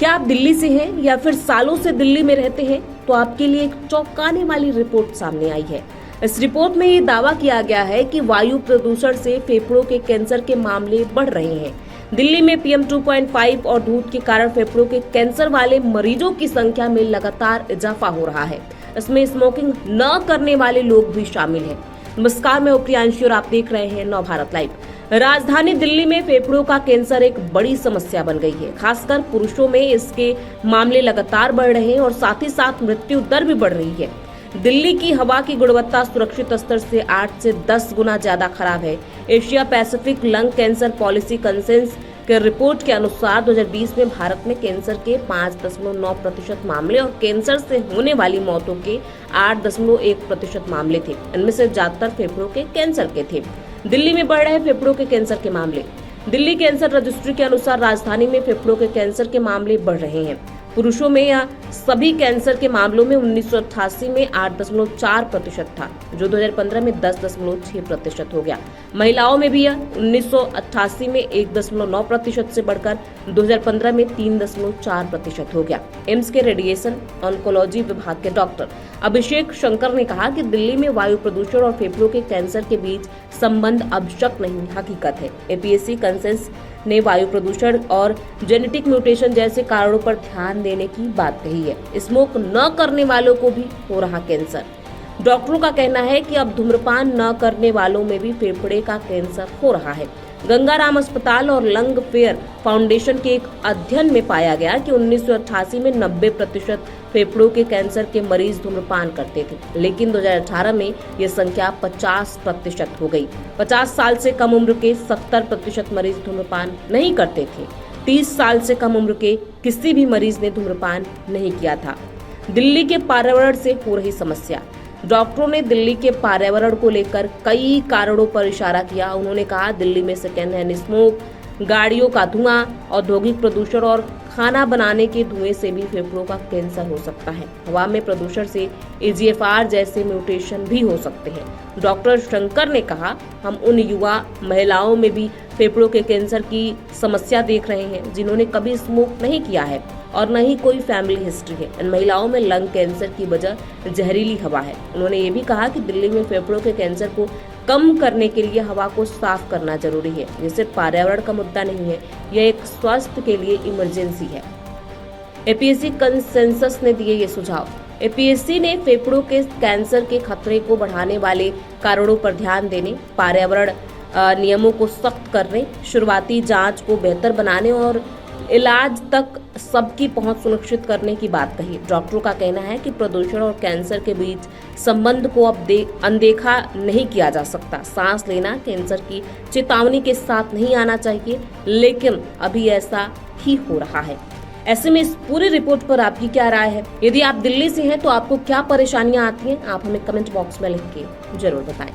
क्या आप दिल्ली से हैं या फिर सालों से दिल्ली में रहते हैं तो आपके लिए एक चौंकाने वाली रिपोर्ट सामने आई है। इस रिपोर्ट में ये दावा किया गया है कि वायु प्रदूषण से फेफड़ों के कैंसर के मामले बढ़ रहे हैं। दिल्ली में PM 2.5 और धूल के कारण फेफड़ों के कैंसर वाले मरीजों की संख्या में लगातार इजाफा हो रहा है। इसमें स्मोकिंग न करने वाले लोग भी शामिल हैं। नमस्कार, मैं प्रियांशी और आप देख रहे हैं नवभारत लाइव। राजधानी दिल्ली में फेफड़ों का कैंसर एक बड़ी समस्या बन गई है। खासकर पुरुषों में इसके मामले लगातार बढ़ रहे हैं और साथ ही साथ मृत्यु दर भी बढ़ रही है। दिल्ली की हवा की गुणवत्ता सुरक्षित स्तर से 8 से 10 गुना ज्यादा खराब है। Asia Pacific lung cancer policy conscience के रिपोर्ट के अनुसार 2020 में भारत में कैंसर के 5.9% मामले और कैंसर से होने वाली मौतों के 8.1% मामले थे। इनमें से ज्यादातर फेफड़ों के कैंसर के थे। दिल्ली में बढ़ रहे फेफड़ों के कैंसर के मामले। दिल्ली कैंसर रजिस्ट्री के अनुसार राजधानी में फेफड़ों के कैंसर के मामले बढ़ रहे हैं। पुरुषों में यह सभी कैंसर के मामलों में 1988 में 8.4% था, जो 2015 में 10.6% हो गया। महिलाओं में भी यह 1988 में 1.9% से बढ़कर 2015 में 3.4% हो गया। एम्स के रेडिएशन ऑन्कोलॉजी विभाग के डॉक्टर अभिषेक शंकर ने कहा कि दिल्ली में वायु प्रदूषण और फेफड़ों के कैंसर के बीच संबंध अब शक नहीं, हकीकत है। APSC कंसेंस ने वायु प्रदूषण और जेनेटिक म्यूटेशन जैसे कारणों पर ध्यान देने की बात कही है। स्मोक न करने वालों को भी हो रहा कैंसर। डॉक्टरों का कहना है कि अब धूम्रपान न करने वालों में भी फेफड़े का कैंसर हो रहा है। गंगाराम अस्पताल और लंग फेयर फाउंडेशन के एक अध्ययन में पाया गया कि 1988 में 90% फेफड़ों के कैंसर के मरीज धूम्रपान करते थे, लेकिन 2018 में यह संख्या 50% हो गई। 50 साल से कम उम्र के 70% मरीज धूम्रपान नहीं करते थे। 30 साल से कम उम्र के किसी भी मरीज ने धूम्रपान नहीं किया था। दिल्ली के पर्यावरण से हो रही समस्या। डॉक्टरों ने दिल्ली के पर्यावरण को लेकर कई कारणों पर इशारा किया। उन्होंने कहा, दिल्ली में सेकेंड हैंड स्मोक, गाड़ियों का धुआं, औद्योगिक प्रदूषण और खाना बनाने के धुएं से भी फेफड़ों का कैंसर हो सकता है। हवा में प्रदूषण से EGFR जैसे म्यूटेशन भी हो सकते हैं। डॉक्टर शंकर ने कहा, हम उन युवा महिलाओं में भी फेफड़ों के कैंसर की समस्या देख रहे हैं जिन्होंने कभी स्मोक नहीं किया है और न ही कोई फैमिली हिस्ट्री है। इन महिलाओं में लंग कैंसर की वजह जहरीली हवा है। उन्होंने ये भी कहा कि दिल्ली में फेफड़ों के कैंसर को कम करने के लिए हवा को साफ करना जरूरी है। ये सिर्फ पर्यावरण का मुद्दा नहीं है, यह एक स्वास्थ्य के लिए इमरजेंसी है। APSC कंसेंसस ने दिए ये सुझाव। APSC ने फेफड़ों के कैंसर के खतरे को बढ़ाने वाले कारणों पर ध्यान देने, पर्यावरण नियमों को सख्त करने, शुरुआती जांच को बेहतर बनाने और इलाज तक सबकी पहुंच सुनिश्चित करने की बात कही। डॉक्टरों का कहना है कि प्रदूषण और कैंसर के बीच संबंध को अब अनदेखा नहीं किया जा सकता। सांस लेना कैंसर की चेतावनी के साथ नहीं आना चाहिए, लेकिन अभी ऐसा ही हो रहा है। ऐसे में इस पूरी रिपोर्ट पर आपकी क्या राय है? यदि आप दिल्ली से हैं तो आपको क्या परेशानियां आती हैं? आप हमें कमेंट बॉक्स में लिख के जरूर बताएं।